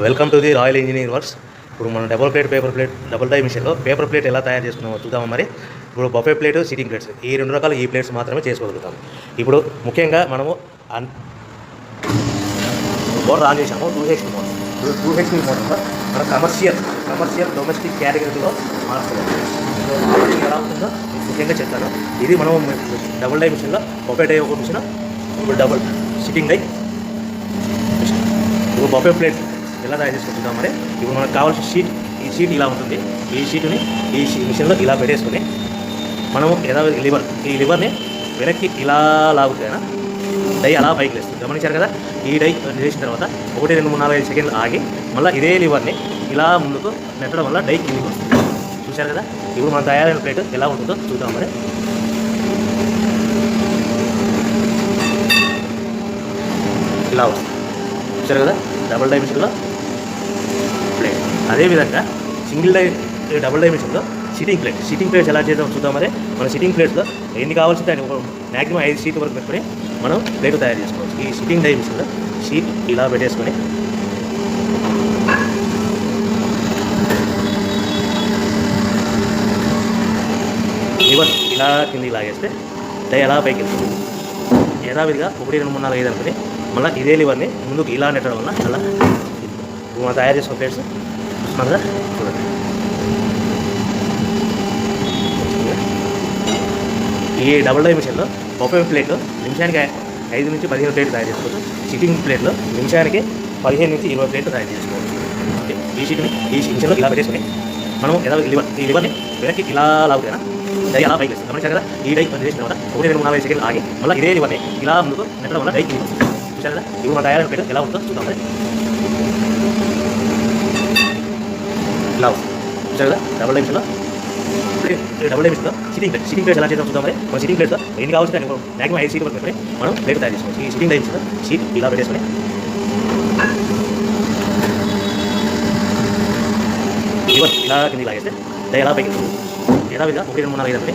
Welcome to the royal engineering works. ఇప్పుడు మనం double die మిషన్లో పేపర్ ప్లేట్ ఎలా తయారు చేసుకున్నామో చూద్దాము. మరి ఇప్పుడు బఫే ప్లేట్, సిట్టింగ్ ప్లేట్స్, ఈ రెండు రకాల ఈ ప్లేట్స్ మాత్రమే చేసుకోగలుగుతాము. ఇప్పుడు ముఖ్యంగా మనము మోటార్ ఆన్ చేసాము, 2HP మోటార్. 2HP మోటార్లో మనం కమర్షియల్ డొమెస్టిక్ కేటగిరీలో మార్చుకోవాలి. ఎలా ఉంటుందో ముఖ్యంగా చెప్తాను. ఇది మనం డబుల్ డై మిషన్లో బఫే డై ఒక మిషన్, ఇప్పుడు డబుల్ సిట్టింగ్ డై మిషన్. ఇప్పుడు బఫే ప్లేట్ ఎలా తయారు చేసుకుంటున్నాం. మరి ఇప్పుడు మనకు కావాల్సిన షీట్, ఈ షీట్ ఇలా ఉంటుంది. ఈ షీట్ని ఈ మిషన్లో ఇలా పెట్టేసుకొని మనము ఈ లివర్ని వెనక్కి ఇలా లాగుతాయినా డై అలా పైకి లేస్తుంది. గమనించారు కదా. ఈ డై చేసిన తర్వాత 1, 2, 3, 4, 5 సెకండ్లు ఆగి మళ్ళీ ఇదే లివర్ని ఇలా ముందుకు నెట్టడం వల్ల డై కిందికి వస్తుంది. చూశారు కదా. ఇప్పుడు మనం తయారైన ప్లేట్ ఎలా ఉంటుందో చూద్దాం. మరి ఇలా వస్తుంది. చూశారు కదా. డబుల్ డై మిషన్లో ప్లేట్. అదేవిధంగా డబుల్ డై మిషన్లో సిట్టింగ్ ప్లేట్స్ ఎలా చేద్దాం చూద్దాం. మరి మన సిట్టింగ్ ప్లేట్స్లో ఎన్ని కావాల్సింటే మ్యాక్సిమం 5 షీట్ వరకు పెట్టుకొని మనం ప్లేట్ తయారు చేసుకోవచ్చు. ఈ సిట్టింగ్ డై మిషన్లో షీట్ ఇలా పెట్టేసుకొని లివర్ ఇలా కిందికి లాగేస్తే డై ఎలా పైకి వెళ్తుంది. యథావిధిగా 1, 2, 3, 4, 5 అనుకుని మళ్ళీ ఇదే లివర్ని ముందుకు ఇలా నెట్టడం వల్ల అలా మనం తయారు చేసుకున్న ప్లేట్స్ చూస్తున్నాం కదా. చూడండి. ఈ డబుల్ డై మిషన్లో బఫే ప్లేట్లో నిమిషానికి 5 నుంచి 15 ప్లేట్లు తయారు చేసుకోవచ్చు. సిట్టింగ్ ప్లేట్లో నిమిషానికి 15 నుంచి 20 ప్లేట్లు తయారు చేసుకోవచ్చు. ఓకే. ఈ మిషన్లో ఇలా పెట్టేసుకొని మనం ఈ లివర్ని వెనక్కి ఇలా లాగుతాయినా డై అలా పైకి వేస్తుంది. గమనించారు కదా. ఈ డై చేసిన తర్వాత 1, 2, 3, 4, 5 సెకండ్లు ఆగి మళ్ళీ ఇదే లివర్ని ఇలా ముందుకు నెట్టడం వల్ల డై కిందికి వస్తుంది. చూశారు కదా. ఇప్పుడు మన తయారైన ప్లేట్ ఎలా ఉంటుందో చూద్దాం. ఇలా వస్తుంది. చూశారు కదా. డబుల్ డై మిషన్లో సిట్టింగ్ ప్లేట్స్ ఎలా చేద్దాం చూద్దాం. మరి మన సిట్టింగ్ ప్లేట్తో ఎన్ని కావాల్సింటే మ్యాక్సిమం 5 షీట్ వరకు పెట్టుకొని మనం ప్లేట్ తయారు చేసుకోవచ్చు. ఈ సిట్టింగ్ డై మిషన్లో షీట్ ఇలా పెట్టేసుకొని లివర్ ఇలా కిందికి లాగేస్తే డై ఎలా పైకి యథావిధిగా 1, 2, 3, 4, 5 అనుకుని